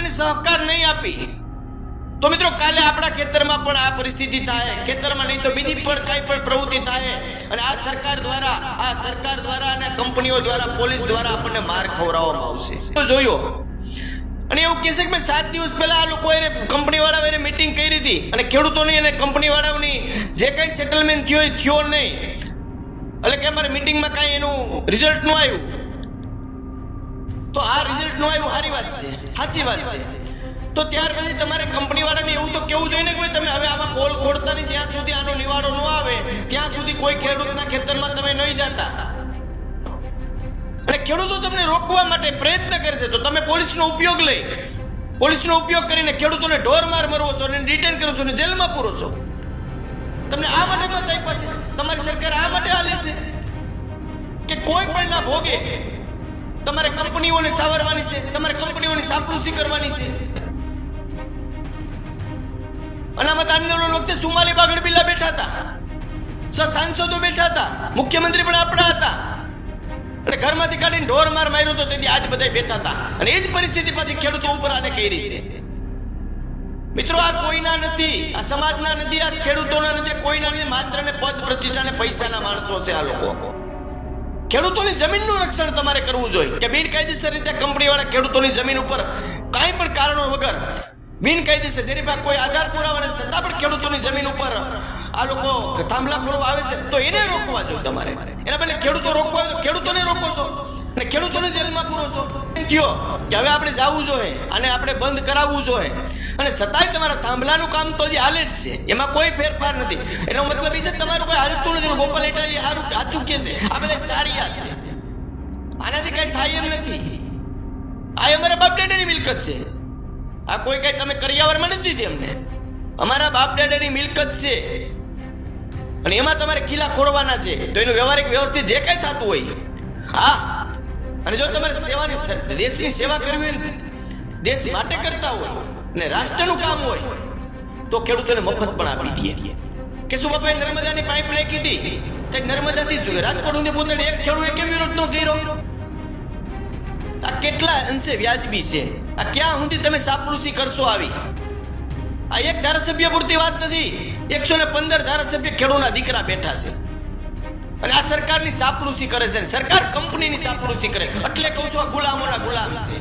આપણે સહકાર નહીં આપી તો મિત્રો કાલે આપણા ખેતરમાં પણ આ પરિસ્થિતિ થાય, ખેતરમાં નહીં તો બીજી પણ કઈ પણ પ્રવૃત્તિ થાય અને આ સરકાર દ્વારા અને કંપનીઓ દ્વારા, પોલીસ દ્વારા આપણને માર ખવડાવવામાં આવશે. તો જોયો અને એવું કહેશે કે મેં 7 દિવસ પહેલા આ લોકોએ કંપની વાળાઓએ મીટિંગ કરી હતી અને ખેડૂતોની અને કંપની વાળાઓની જે કંઈ સેટલમેન્ટ થયો નહીં, એટલે કે અમારી મીટિંગમાં કાંઈ એનું રિઝલ્ટ ન આવ્યું. તો આ રિઝલ્ટ ન આવ્યું સારી વાત છે, સાચી વાત છે. તો ત્યાર પછી તમારે કંપની વાળાને એવું તો કેવું જોઈએ ને કે તમે હવે આમાં પોલ ખોડતા નહીં, જ્યાં સુધી આનો નિવાડો ન આવે ત્યાં સુધી કોઈ ખેડૂતના ખેતરમાં તમે નહીં જતા. અને ખેડૂતો તમને રોકવા માટે પ્રયત્ન કરશે તો તમે પોલીસનો ઉપયોગ કરીને ખેડૂતોને ઢોર માર મરવો છો અને ડિટેન કરો છો અને જેલમાં પૂરો છો. તમને આ માટે મત આપ્યા છે, તમારી સરકાર આ માટે આ લેશે કે કોઈ પણ ના ભોગે તમારે કંપનીઓને સાવરવાની છે, તમારે કંપનીઓની સાપલુસી કરવાની છે. અનામત આંદોલન વખતે 44 બાગડ બિલ્લા બેઠા હતા, સાંસદો બેઠા હતા, મુખ્યમંત્રી પણ આપણા હતા અને ઘરમાંથી કાઢીને ઢોર માર માર્યો તો તેથી આજ બધા બેઠા હતા. અને એ જ પરિસ્થિતિ પછી ખેડૂતો ઉપર આને કરી છે. મિત્રો આ કોઈના નથી, આ સમાજના નથી, આ ખેડૂતોના નથી, કોઈના નથી, માત્ર ને પદ પ્રતિષ્ઠા અને પૈસાના માણસો છે આ લોકો. ખેડૂતોની જમીનનું રક્ષણ તમારે કરવું જોઈએ કે બિનકાયદેસર રીતે કંપનીવાળા ખેડૂતોની જમીન ઉપર કાંઈ પણ કારણો વગર બિનકાયદેસર, જેની પાસે કોઈ આધાર પુરાવા નથી છતાં પણ ખેડૂતોની જમીન ઉપર આ લોકો થાંભલા ખોલવા આવે છે તો એને રોકવા જોઈએ તમારે. એના બદલે ખેડૂતો રોકવા હોય તો ખેડૂતોને રોકો છો અને ખેડૂતોને જેલમાં પૂરો છો. કયો કે હવે આપણે જવું જોઈએ અને આપણે બંધ કરાવવું જોઈએ અને છતાંય તમારા થાંભલાનું કામ તો હજી હાલે જ છે, એમાં કોઈ ફેરફાર નથી. એનો મતલબ એ છે તમારું કોઈ હાલતું નથી. ગોપાલ ઇટાલી સારું સાચું કે છે, આ બધા સારિયા છે, આનાથી કઈ થાય એમ નથી. આ અમારા બાપ દાદાની મિલકત છે, આ કોઈ કઈ તમે કરિયાવરમાં નથી દીધી અમને, અમારા બાપ દાદાની મિલકત છે અને એમાં તમારે ખીલા ખોડવાના છે. તો એનું વ્યવહારિક વ્યવસ્થિત જે કઈ થતું હોય, હા. અને જો તમારે દેશની સેવા કરવી હોય, દેશ માટે કરતા હોય અને રાષ્ટ્રનું કામ હોય તો ખેડૂતોને મફત પણ આપી દઈએ. કે શું બાપાએ નર્મદાની પાઇપ નાખી હતી, નર્મદાથી રાજકોટ સુધી પોતાને એક ખેડૂત કેમ વિરોધ ન કર્યો? આ કેટલા અંશે વ્યાજબી છે? આ ક્યાં સુધી તમે સાપલુસી કરશો? આવી આ એક ધારાસભ્ય પૂરતી વાત નથી, 115 ધારાસભ્ય ખેડૂતના દીકરા બેઠા છે અને આ સરકારની સાપલુસી કરે છે. સરકાર કંપનીની સાપલુસી કરે એટલે કહું છું આ ગુલામોના ગુલામ છે.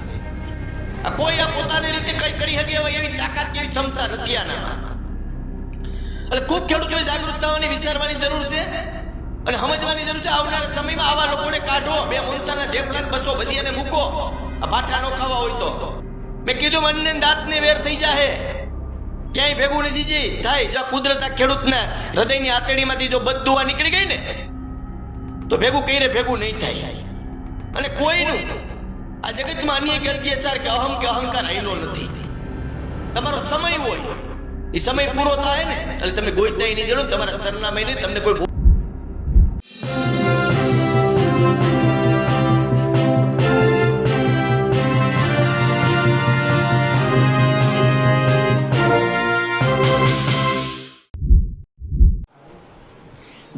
આ કોઈ આ પોતાની રીતે કઈ કરી શકે એવી તાકાત કેવી ક્ષમતા નથી આનામાં. એટલે ખૂબ ખેડૂતોએ જાગૃત થવાની, વિચારવાની જરૂર છે અને સમજવાની જરૂર છે. આવનારા સમયમાં આવા લોકોને કાઢો, 2 મોનતાના ઢેફલા 200 ભજીયાને મૂકો, આ ભાઠા નો ખાવા હોય તો. મેં કીધું મનને દાંતને વેર થઈ જાય, ક્યાંય ભેગું નથી થાય. જો કુદરત આ ખેડૂતના હૃદયની આતેડીમાંથી જો બદદુઆ નીકળી ગઈ ને તો ભેગું નહીં થાય. અને કોઈનું આ જગતમાં અન્ય કે અત્યાચાર કે અહંકાર રહેલો નથી. તમારો સમય હોય, એ સમય પૂરો થાય ને એટલે તમે ગોઈતા નહીં જડો, તમારા સરનામે નહીં તમને કોઈ.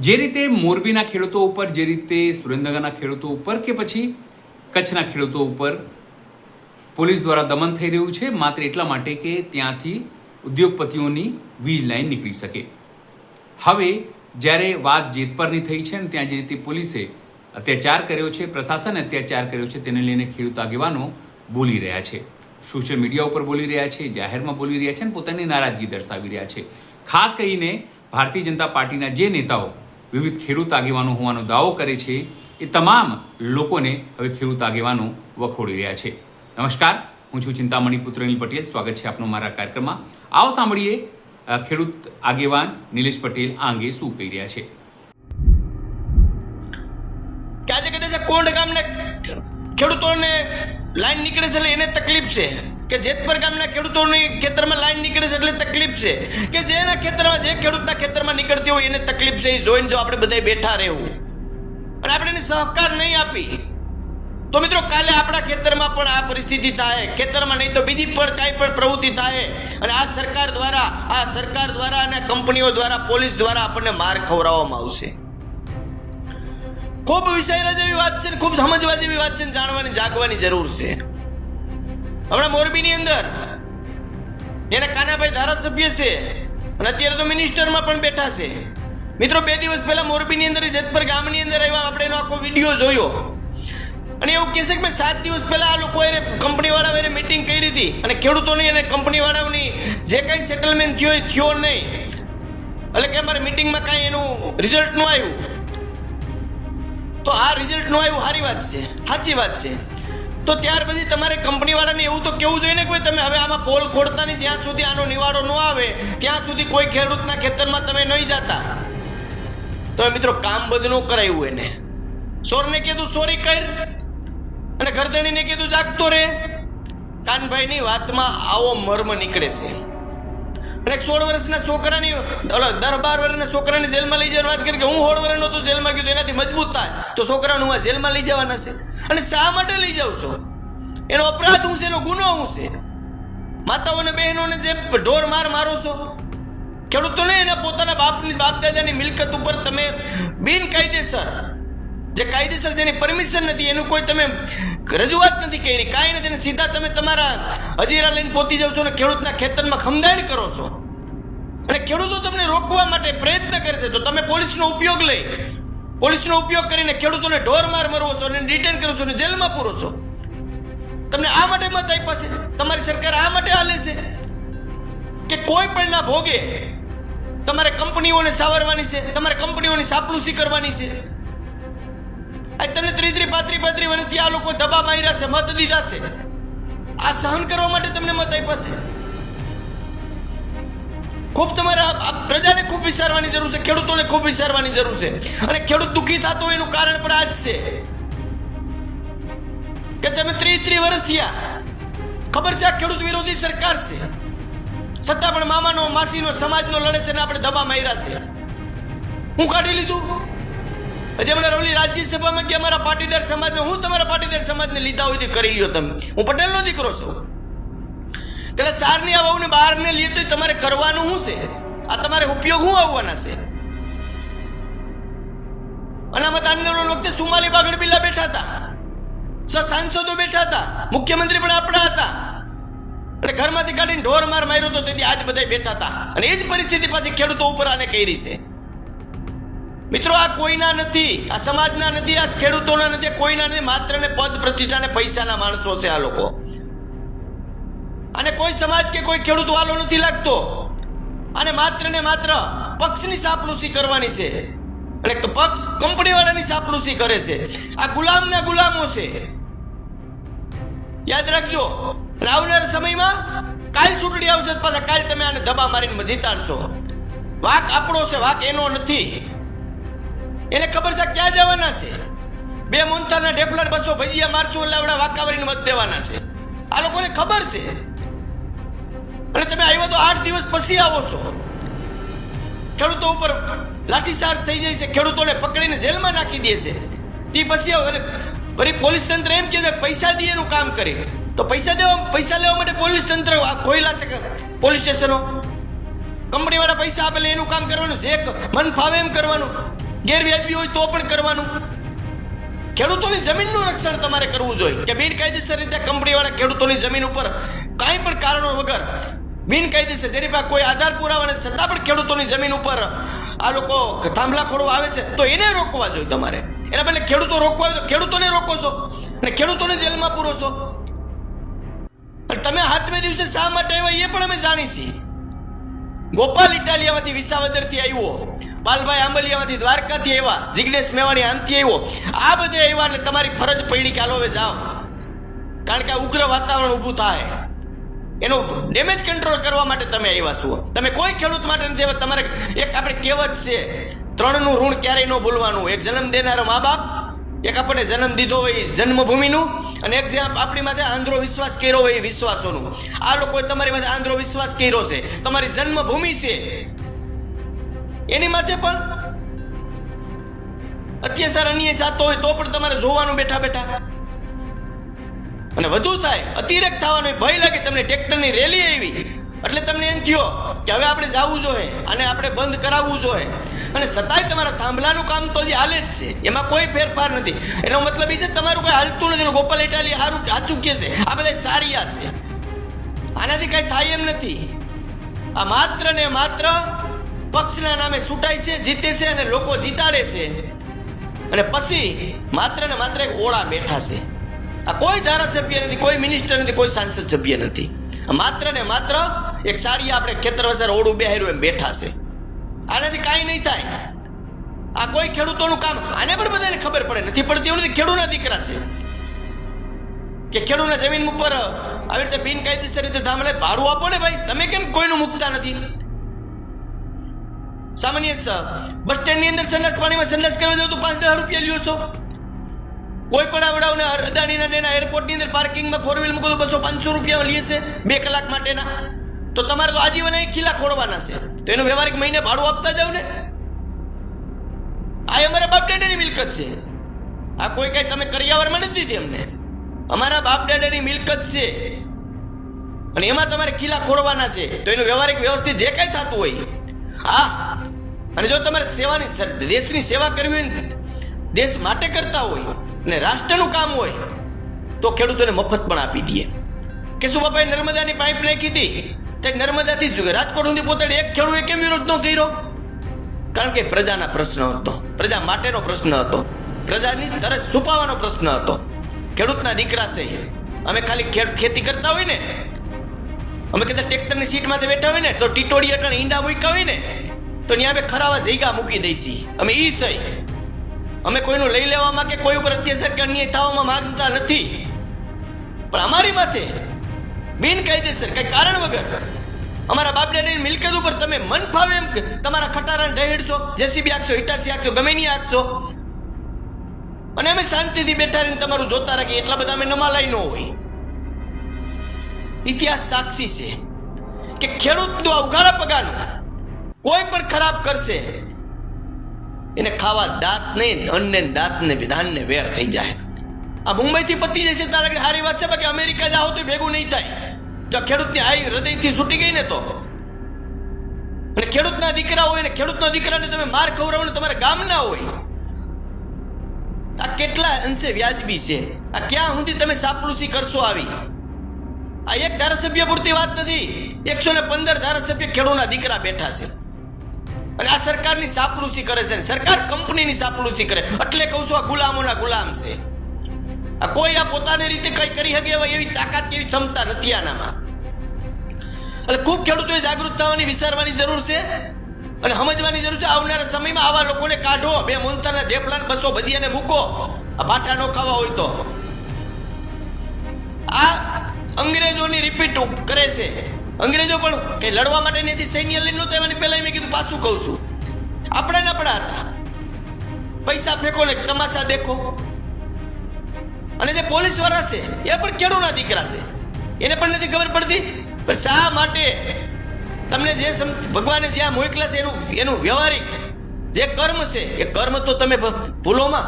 જે રીતે મોરબીના ખેડૂતો ઉપર, જે રીતે સુરેન્દ્રનગરના ખેડૂતો ઉપર કે પછી કચ્છના ખેડૂતો ઉપર પોલીસ દ્વારા દમન થઈ રહ્યું છે માત્ર એટલા માટે કે ત્યાંથી ઉદ્યોગપતિઓની વીજ લાઈન નીકળી શકે. હવે જ્યારે વાત જેતપરની થઈ છે ને ત્યાં જે રીતે પોલીસે અત્યાચાર કર્યો છે, પ્રશાસને અત્યાચાર કર્યો છે, તેને લઈને ખેડૂત આગેવાનો બોલી રહ્યા છે, સોશિયલ મીડિયા ઉપર બોલી રહ્યા છે, જાહેરમાં બોલી રહ્યા છે અને પોતાની નારાજગી દર્શાવી રહ્યા છે. ખાસ કરીને ભારતીય જનતા પાર્ટીના જે નેતાઓ વિવિધ ખેડૂત આગેવાનો હોવાનો દાવો કરે છે એ તમામ લોકોને હવે ખેડૂત આગેવાનો વખોડી રહ્યા છે. નમસ્કાર, હું છું ચિંતામણી પુત્ર અનિલ પટેલ. સ્વાગત છે આપનું મારા કાર્યક્રમમાં. આવો સાંભળીએ ખેડૂત આગેવાન નિલેશ પટેલ આ અંગે શું કહી રહ્યા છે. આજે કદાચ કોંડ ગામના ખેડૂતોને લાઈન નીકળે છે એટલે એને તકલીફ છે કે જેતપર ગામના ખેડૂતોની ખેતરમાં લાઈન નીકળે છે એટલે તકલીફ છે કે જેના ખેતરમાં, જે ખેડૂતના ખેતરમાં નીકળતી હોય એને તકલીફ છે. એ જોઈને જો આપણે બધા બેઠા રહેવું અને આપણે એને સહકાર નહીં આપી તો મિત્રો કાલે આપણા ખેતરમાં પણ આ પરિસ્થિતિ થાય, ખેતરમાં નહીં તો બીજી પણ કાંઈ પણ પ્રવૃત્તિ થાય અને આ સરકાર દ્વારા અને કંપનીઓ દ્વારા, પોલીસ દ્વારા આપણને માર ખવડાવવામાં આવશે. ખૂબ વિચારવા જેવી વાત છે, ખૂબ સમજવા જેવી વાત છે, જાણવાની જાગવાની જરૂર છે. હમણાં મોરબીની અંદર એના કાનાભાઈ ધારાસભ્ય છે અને અત્યારે તો મિનિસ્ટરમાં પણ બેઠા છે. મિત્રો 2 દિવસ પહેલા મોરબીની અંદર જેતપર ગામની અંદર આવ્યા, આપણે એનો આખો વિડીયો જોયો અને એવું કહે છે કે મેં 7 દિવસ પહેલા આ લોકોએ કંપનીવાળા મીટિંગ કરી હતી અને ખેડૂતોની અને કંપનીવાળાઓની જે કાંઈ સેટલમેન્ટ થયો એ થયો નહીં, એટલે કે અમારે મિટિંગમાં કાંઈ એનું રિઝલ્ટ ન આવ્યું. તો આ રિઝલ્ટ ન આવ્યું સારી વાત છે, સાચી વાત છે. તો ત્યાર પછી તમારે કંપનીવાળાને એવું તો કેવું જોઈએ ને કે તમે હવે આમાં પોલ ખોડતા નહીં, જ્યાં સુધી આનો નિવાડો ન આવે ત્યાં સુધી કોઈ ખેડૂતના ખેતરમાં તમે નહીં જતા. તો મિત્રો કામ બધું ન કરાયું એને. ચોરને કીધું ચોરી કર અને ગરદણીને કીધું જાગતો રે. કાનભાઈની વાતમાં આવો મર્મ નીકળે છે. અને 16 વર્ષના છોકરાની 10-12 વર્ષના છોકરાને જેલમાં લઈ જવાની વાત કરી કે હું 16 વર્ષનો તો જેલમાં ગયો, એનાથી મજબૂત થાય તો છોકરાને હું જેલમાં લઈ જવાના છે. અને શા માટે લઈ જાવ છો? એનો અપરાધ શું છે? એનો ગુનો શું છે? માતાઓને બહેનોને જે ઢોર મારો છો, ખેડૂતોને એના પોતાના બાપ દાદાની મિલકત ઉપર તમે બિનકાયદેસર, જે કાયદેસર જેની પરમિશન નથી એનું કોઈ તમે રજૂઆત નથી કરી, કાંઈ નથી, સીધા તમે તમારા હજીરા લઈને પહોંચી જાવ છો અને ખેડૂતના ખેતરમાં ખમદાણ કરો છો. અને ખેડૂતો તમને રોકવા માટે પ્રયત્ન કરે છે તો તમે પોલીસનો ઉપયોગ કરીને ખેડૂતોને ઢોર મરવો છો અને ડિટેન કરો છો અને જેલમાં પૂરો છો. તમને આ માટે મત આપ્યા છે, તમારી સરકાર આ માટે હાલે છે કે કોઈ પણ ના ભોગે તમારે કંપનીઓને સાવરવાની છે, તમારે કંપનીઓની સાપલુસી કરવાની છે. તમને 30-35 વર્ષથી આ લોકો દબા માર્યા છે, મત દીધા છે, આ સહન કરવા માટે તમને મત આપ્યા છે. ખૂબ તમારે પ્રજાને ખૂબ વિચારવાની જરૂર છે, ખેડૂતોને ખૂબ વિચારવાની જરૂર છે. અને ખેડૂત દુઃખી થતો એનું કારણ પણ આ જ છે કે તમે 30 વર્ષ થયા, ખબર છે આ ખેડૂત વિરોધી સરકાર છે, છતાં પણ મામાનો માસીનો સમાજનો લડે છે ને આપણે દબા માર્યા છે. હું કાઢી લીધું. હજી હમણાં રવલી રાજ્યસભામાં કે અમારા પાટીદાર સમાજને, હું તમારા પાટીદાર સમાજને લીધા હોય તો કરી લ્યો તમે, હું પટેલનો દીકરો છું. એટલે સારની આ વહુને બહારને લઈએ તો તમારે કરવાનું શું છે? આ તમારે ઉપયોગ શું આવવાના છે? અનામત આંદોલન વખતે સુમાલી બાગડ બિલ્લા બેઠા હતા, સાંસદો બેઠા હતા, મુખ્યમંત્રી પણ આપણા હતા અને ઘરમાંથી કાઢીને ઢોર માર્યો તો તેથી આજ બધા બેઠા હતા. અને એ જ પરિસ્થિતિ પાછી ખેડૂતો ઉપર આને કરી છે. મિત્રો આ કોઈના નથી, આ સમાજના નથી, આ ખેડૂતોના નથી, કોઈના નથી, માત્ર ને પદ પ્રતિષ્ઠા ને પૈસાના માણસો છે આ લોકો. અને કોઈ સમાજ કે કોઈ ખેડૂત વાલો નથી લાગતો. અને માત્ર ને માત્ર પક્ષની સાપલુસી કરવાની છે અને પક્ષ કંપની વાળાની સાપલુસી કરે છે. આ ગુલામના ગુલામો છે, યાદ રાખજો. અને આવનારા સમયમાં કાલ ચૂંટણી આવશે, પાછા કાલ તમે આને દબા મારીને જીતાડશો. વાક આપણો છે, વાક એનો નથી. એને ખબર છે ક્યાં જવાના છે. 2 મોનથાના ઢેફલા 200 ભજીયા મારશો એટલે આવડા વાકાવરીને મત દેવાના છે. આ લોકોને ખબર છે. અને તમે આવ્યો તો 8 દિવસ પછી આવો છો. ખેડૂતો ઉપર લાઠીચાર્જ થઈ જાય છે, ખેડૂતોને પકડીને જેલમાં નાખી દે છે. તે પછી આવો અને ફરી પોલીસ તંત્ર એમ કહે છે પૈસા દે એનું કામ કરે. તો પૈસા લેવા માટે પોલીસ તંત્ર ખોઈલા છે, પોલીસ સ્ટેશનો. કંપનીવાળા પૈસા આપે એનું કામ કરવાનું, જે મન ફાવે એમ કરવાનું, ગેરવ્યાજબી હોય તો પણ કરવાનું. ખેડૂતોની જમીનનું રક્ષણ તમારે કરવું જોઈએ કે બિનકાયદેસર રીતે કંપનીવાળા ખેડૂતોની જમીન ઉપર કાંઈ પણ કારણો વગર બિનકાયદેસર, જેની પાસે કોઈ આધાર પુરાવા નથી છતાં પણ ખેડૂતોની જમીન ઉપર આ લોકો થાંભલા ખોડવા આવે છે તો એને રોકવા જોઈએ તમારે. એના બદલે ખેડૂતો રોકવા હોય તો ખેડૂતોને રોકો છો અને ખેડૂતોને જેલમાં પૂરો છો. અને તમે 7મે દિવસે શા માટે આવ્યા એ પણ અમે જાણી છીએ. ગોપાલ ઇટાલિયામાંથી વિસાવદરથી આવ્યો, પાલભાઈ આંબલિયામાંથી દ્વારકાથી આવ્યા, જિગ્નેશ મેવાણી આમથી આવ્યો, આ બધે આવ્યા એટલે તમારી ફરજ પડી કે હાલો હવે જાઓ. કારણ કે આ ઉગ્ર વાતાવરણ ઊભું થાય એનો ડેમેજ કંટ્રોલ કરવા માટે તમે આવ્યા છો. તમે કોઈ ખેડૂત માટે નથી આવ્યા. તમારે એક આપણે કહેવત છે, 3નું ઋણ ક્યારેય ન ભૂલવાનું. એક જન્મ દેનારા મા બાપ, એક આપણને જન્મ દીધો હોય જન્મભૂમિનું, અને એક જે આપણી માથે આંધ્રો વિશ્વાસ કર્યો હોય એ વિશ્વાસોનું. આ લોકોએ તમારી માથે આંધ્રો વિશ્વાસ કર્યો છે. તમારી જન્મભૂમિ છે એની માથે પણ અત્યાચાર અન્ય જાતો હોય તો પણ તમારે જોવાનું બેઠા બેઠા. અને વધુ થાય, અતિરેક થવાનો ભય લાગે. તમને ટ્રેક્ટરની રેલી આવી એટલે તમને એમ થયો કે હવે આપણે જવું જોઈએ અને આપણે બંધ કરાવવું જોઈએ. અને છતાંય તમારા થાંભલાનું કામ તો હજી હાલે જ છે, એમાં કોઈ ફેરફાર નથી. એનો મતલબ એ છે તમારું કોઈ હાલતું નથી. ગોપાલ ઇટાલી સારું સાચું કે છે, આ બધા સારિયા છે, આનાથી કઈ થાય એમ નથી. આ માત્ર ને માત્ર પક્ષના નામે છૂટાય છે, જીતે છે અને લોકો જીતાડે છે, અને પછી માત્ર ને માત્ર એક ઓળા બેઠા છે. આ કોઈ ધારાસભ્ય નથી, કોઈ મિનિસ્ટર નથી, કોઈ સાંસદ સભ્ય નથી. માત્ર ને માત્ર એક સાડી આપણે ખેતર વસર ઓળું બેહાર્યું એમ બેઠા છે. આનાથી કાંઈ નહીં થાય. આ કોઈ ખેડૂતોનું કામ, આને પણ બધાને ખબર પડે, નથી પડતી એવું નથી. ખેડૂતના દીકરા છે કે ખેડૂતના જમીન ઉપર આવી રીતે બિનકાયદેસર રીતે થાંભલે ભાડું આપો ને ભાઈ. તમે કેમ કોઈનું મૂકતા નથી? સામાન્ય બસ સ્ટેન્ડની અંદર સંડાસ પાણીમાં સંડાસ કરવા જાવ તો 5-10 રૂપિયા લ્યો છો. કોઈ પણ આવડાવને અદાણીના એના એરપોર્ટની અંદર પાર્કિંગમાં 4 વ્હીલ મૂકો તો 200-500 રૂપિયા લે છે 2 કલાક માટેના. તો તમારે તો આજીવન અહીં ખીલા ખોડવાના છે, તો એનું વ્યવહારિક મહિને ભાડું આપતા જાવ ને. આ અમારા બાપ દાદાની મિલકત છે. આ કોઈ કઈ તમે કરિયાવરમાં નથી દીધી અમને. અમારા બાપ દાદાની મિલકત છે અને એમાં તમારે ખીલા ખોડવાના છે. તો એનું વ્યવહારિક વ્યવસ્થિત જે કઈ થતું હોય. હા, અને જો તમારે સેવાની દેશની સેવા કરવી હોય, દેશ માટે કરતા હોય અને રાષ્ટ્રનું કામ હોય તો ખેડૂતોને મફત પણ આપી દઈએ. કેશુબાપાએ નર્મદાની પાઇપ નાખી હતી, તે નર્મદાથી રાજકોટ સુધી પોતાડે. એક ખેડૂતે કેમ વિરોધ ન કર્યો? કારણ કે પ્રજાના પ્રશ્ન હતો, પ્રજા માટેનો પ્રશ્ન હતો, પ્રજાની તરસ છુપાવવાનો પ્રશ્ન હતો. ખેડૂતના દીકરા છે. અમે ખાલી ખેતી કરતા હોય ને, અમે કદાચ ટ્રેક્ટરની સીટમાંથી બેઠા હોય ને તો ટીટોડી અટણ ઈંડા મૂક્યા હોય ને તો ત્યાં અમે ખરાવા જઈગા મૂકી દઈશી. અમે ઈ સહી, અમે કોઈનું લઈ લેવામાં કે કોઈ ઉપર અત્યાચાર કે અન્યાય થવામાં માંગતા નથી. પણ અમારી માથે બિનકાયદેસર કઈ કારણ વગર અમારા બાપ દાદાની મિલકત ઉપર તમે મન ફાવે એમ તમારા ખટારાને ઢહેડશો, જેસીબી આખશો, હિટાસી આખશો, ગમે નહીં આખશો, અને અમે શાંતિથી બેઠા રહીને તમારું જોતા રાખીએ. એટલા બધા અમે નમાલાઈ ન હોય. ઇતિહાસ સાક્ષી છે કે ખેડૂતનું ઉઘાડા પગારનું કોઈ પણ ખરાબ કરશે એને ખાવા દાંત નહીં, અન્ન ને દાંત ને વિધાન ને વેર થઈ જાય. આ મુંબઈથી પતી જશે તારે સારી વાત છે, બાકી અમેરિકા જાઓ તો ભેગું નહીં થાય. જો ખેડૂતની આઈ હૃદયથી છૂટી ગઈ ને તો, અને ખેડૂતના દીકરા હોય ને ખેડૂતના દીકરાને તમે માર ખવડાવો ને તમારા ગામના હોય, આ કેટલા અંશે વ્યાજબી છે? આ ક્યાં સુધી તમે સાપલુસી કરશો? આવી આ એક ધારાસભ્ય પૂરતી વાત નથી. 115 ધારાસભ્ય ખેડૂતના દીકરા બેઠા છે અને આ સરકારની સાપલુસી કરે છે. સરકાર કંપનીની સાપલુસી કરે. એટલે કહું છું આ ગુલામોના ગુલામ છે. આ કોઈ આ પોતાની રીતે કઈ કરી શકે એવી તાકાત કેવી ક્ષમતા નથી આનામાં. એટલે ખૂબ ખેડૂતોએ જાગૃત થવાની, વિચારવાની જરૂર છે અને સમજવાની જરૂર છે. આવનારા સમયમાં આવા લોકોને કાઢો. 2 મોનતાના ધેપલાન 200 ભજીયાને મૂકો. આ ભાઠા ન ખાવા હોય તો. આ અંગ્રેજોની રિપીટ કરે છે. અંગ્રેજો પણ કઈ લડવા માટે નથી સૈન્ય લઈને નહોતા એવાની પહેલા મેં કીધું, પાછું કહું છું, આપણા હતા. પૈસા ફેંકો ને તમાશા દેખો. અને જે પોલીસ વાળા છે એ પણ ખેડૂતના દીકરા છે, એને પણ નથી ખબર પડતી. પણ શા માટે તમને જે ભગવાને જ્યાં મોકલા છે એનું વ્યવહારિક જે કર્મ છે એ કર્મ તો તમે ભૂલોમાં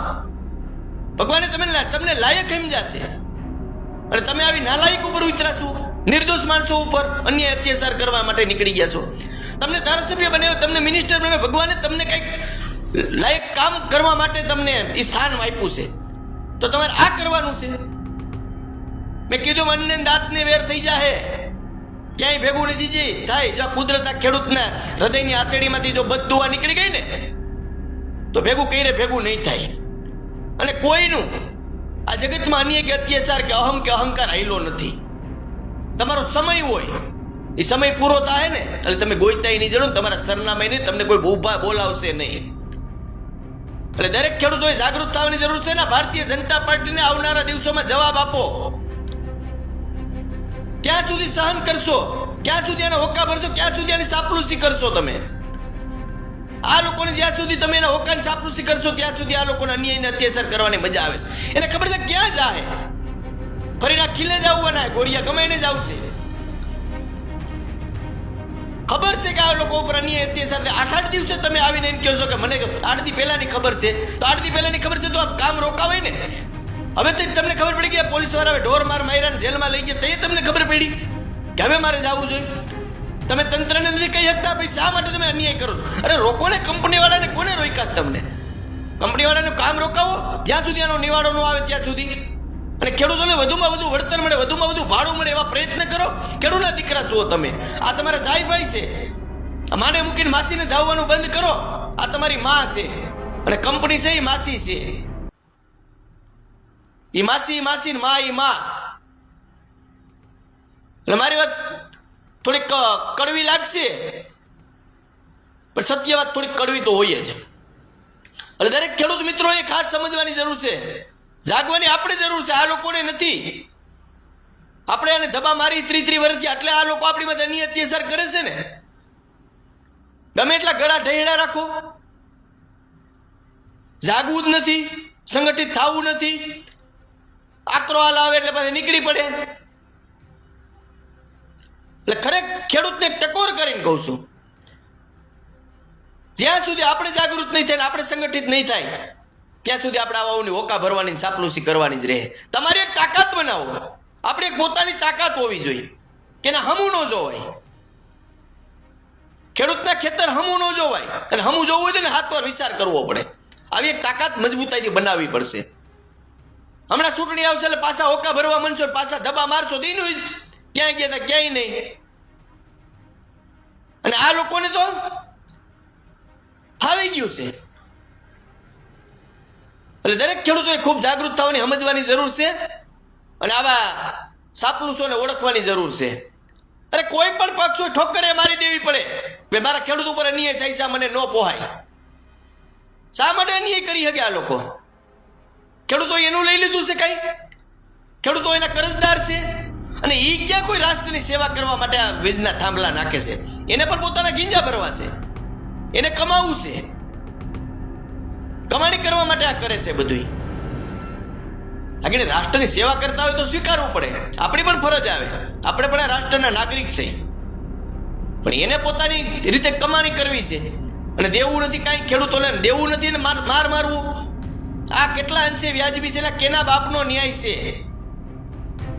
ભગવાને તમને લાયક સમજ્યા છે અને તમે આવી નાલાયક ઉપર ઉતરાશો, નિર્દોષ માણસો ઉપર અન્યાય અત્યાચાર કરવા માટે નીકળી ગયા છો. તમને ધારાસભ્ય બનાવ્યો, તમને મિનિસ્ટર બનાવ્યો, ભગવાને તમને કંઈક લાયક કામ કરવા માટે તમને સ્થાન આપ્યું છે, તો તમારે આ કરવાનું છે. મેં કીધું મનને દાંતને વેર થઈ જાય, ક્યાંય ભેગું નથી થાય. જો કુદરત આ ખેડૂતના હૃદયની આતેડીમાંથી જો બદદુઆ નીકળી ગઈ ને તો ભેગું કઈ ભેગું નહીં થાય. અને કોઈનું આ જગતમાં અન્યાય કે અત્યાચાર કે અહંકાર આયલો નથી. તમારો સમય હોય, એ સમય પૂરો થાય ને એટલે તમે ગોઈતાય નહીં જડો, તમારા સરનામા નહીં, તમને કોઈ ઊભા બોલાવશે નહીં. એટલે દરેક ખેડૂતોએ જાગૃત થવાની જરૂર છે ને. ભારતીય જનતા પાર્ટીને આવનારા દિવસોમાં જવાબ આપો. ક્યાં સુધી સહન કરશો? ક્યાં સુધી એના હોકા ભરશો? ક્યાં સુધી એની સાપલુસી કરશો? તમે આ લોકોને જ્યાં સુધી તમે એના હોકાની સાપલુસી કરશો ત્યાં સુધી આ લોકોને અન્યાયને અત્યાચાર કરવાની મજા આવે છે. એને ખબર છે ક્યાં જાય, ફરીના ખીલે જ આવવાના, ગોરિયા ગમે એને જ આવશે. ખબર છે કે આ લોકો ઉપર અન્યાય અત્યાચાર 8 દિવસે તમે આવીને એમ કહો છો કે મને 8 દી પહેલાની ખબર છે, તો 8 દી પહેલાની ખબર છે તો આ કામ રોકાવાય ને. હવે તો તમને ખબર પડી ગઈ પોલીસ વાળા ઢોર માર માર્યા જેલમાં લઈ ગયા, તો તમને ખબર પડી કે હવે મારે જવું જોઈએ. તમે તંત્રને નથી કહી શકતા ભાઈ શા માટે તમે અન્યાય કરો છો? અરે રોકો ને, કંપનીવાળાને કોને રોક્યા છે તમને? કંપનીવાળાનું કામ રોકાવો જ્યાં સુધી એનો નિવાડો ન આવે ત્યાં સુધી, અને ખેડૂતોને વધુમાં વધુ વળતર મળે, વધુમાં વધુ ભાડું મળે એવા પ્રયત્ન કરો. ખેડૂતના દીકરા શું તમે? આ તમારા જાયભાઈ છે. આ માને મૂકીને માસીને ધાવવાનું બંધ કરો. આ તમારી માં છે અને કંપની છે એ માસી છે. ઈ માસી માં ઈ માં. એટલે મારી વાત થોડીક કડવી લાગશે, પણ સત્ય વાત થોડીક કડવી તો હોય જ. એટલે દરેક ખેડૂત મિત્રોએ ખાસ સમજવાની જરૂર છે, જાગવાની આપણે જરૂર છે, આ લોકોને નથી. આપણે આને ધબા મારી 30 વર્ષથી, એટલે આ લોકો આપણી માટે અન્યાય અત્યાચાર કરે છે ને. ગમે એટલા ગળા ઢહેડા રાખો, જાગવું જ નથી, સંગઠિત થવું નથી. આકરો હાલ આવે એટલે પછી નીકળી પડે. એટલે ખરેખર ખેડૂતને ટકોર કરીને કહું છું, જ્યાં સુધી આપણે જાગૃત નહીં થાય, આપણે સંગઠિત નહીં થાય, ત્યાં સુધી આપણે આવાઓની હોકા ભરવાની, ચાપલુસી કરવાની જ રહે. તમારી એક તાકાત બનાવો. આપણે એક પોતાની તાકાત હોવી જોઈએ કે ના હમું ન જોવાય. ખેડૂતના ખેતર હમું ન જોવાય, અને હમું જોવું હોય તો હાથ પર વિચાર કરવો પડે. આવી એક તાકાત મજબૂતાઈથી બનાવવી પડશે. હમણાં ચૂંટણી આવશે એટલે પાછા હોકા ભરવા માંડશો, પાછા ધબા મારશો, દીનું જ ક્યાંય ગયા હતા ક્યાંય નહીં. અને આ લોકોને તો ફાવી ગયું છે. એટલે દરેક ખેડૂતોએ ખૂબ જાગૃત થવાની, સમજવાની જરૂર છે, અને આવા સાપલુસોને ઓળખવાની જરૂર છે. અરે કોઈ પણ પક્ષ હોય ઠોકરે મારી દેવી પડે. ભાઈ મારા ખેડૂત ઉપર અન્યાય થાય છે, મને ન પોહાય. શા માટે અન્યાય કરી શકે આ લોકો? ખેડૂતો એનું લઈ લીધું છે કઈ? ખેડૂતો એના કરજદાર છે, અને એ ક્યાં કોઈ રાષ્ટ્રની સેવા કરવા માટે આ વીજના થાંભલા નાખે છે? એને પણ પોતાના ગીંજા ભરવા છે, એને કમાવું છે, કમાણી કરવા માટે આ કરે છે બધું. આગળ રાષ્ટ્રની સેવા કરતા હોય તો સ્વીકારવું પડે, આપણી પણ ફરજ આવે, આપણે પણ આ રાષ્ટ્રના નાગરિક છે. પણ એને પોતાની રીતે કમાણી કરવી છે, અને દેવું નથી કાંઈ ખેડૂતોને, દેવું નથી ને માર મારવું. આ કેટલા અંશે વ્યાજબી છે, કેના બાપનો ન્યાય છે?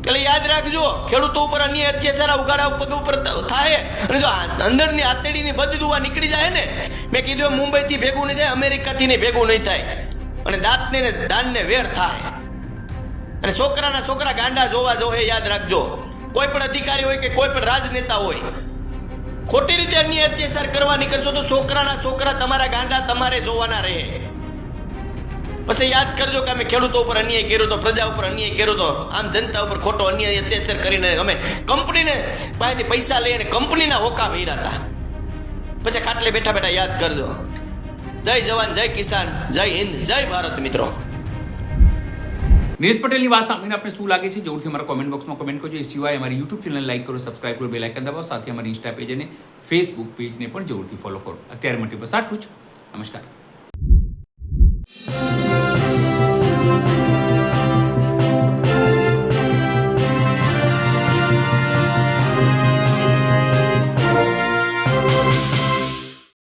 એટલે યાદ રાખજો, ખેડૂતો ઉપર અન્યાય અત્યાચાર ઉગાડા પગ ઉપર થાય, અને જો અંદરની આતેડીની બધી દુવા નીકળી જાય ને, મેં કીધું મુંબઈથી ભેગું નહીં થાય, અમેરિકાથી નહીં ભેગું નહીં થાય, અને દાંતને ને દાનને વેર થાય. અને છોકરા ગાંડા જોવા જોવે. યાદ રાખજો, કોઈ પણ અધિકારી હોય કે કોઈ પણ રાજનેતા હોય, ખોટી રીતે અન્યાય અત્યાચાર કરવા નીકળશો તો છોકરા તમારા ગાંડા તમારે જોવાના રહે. પછી યાદ કરજો કે અમે ખેડૂતો ઉપર અન્યાય કર્યો તો, પ્રજા ઉપર અન્યાય કર્યો તો, આમ જનતા ઉપર ખોટો અન્યાય અત્યાચાર કરીને અમે કંપનીને પાસેથી પૈસા લઈને કંપનીના હોકા ભર્યા હતા. પછી ખાટલે બેઠા બેઠા યાદ કરજો. જય જવાન, જય કિસાન, જય હિન્દ, જય ભારત. મિત્રો, નીરજ પટેલની વાત સાંભળીને આપણે શું લાગે છે જરૂરથી અમારા કોમેન્ટ બોક્સમાં કોમેન્ટ કરજો. એ સિવાય અમારી યુટ્યુબ ચેનલ લાઈક કરો, સબસ્ક્રાઇબ કરો, બેલ આઇકન દબાવો, સાથે અમારી ઇન્સ્ટા પેજ અને ફેસબુક પેજને પણ જરૂરથી ફોલો કરો. અત્યારે માટે બસ આટલું જ. નમસ્કાર.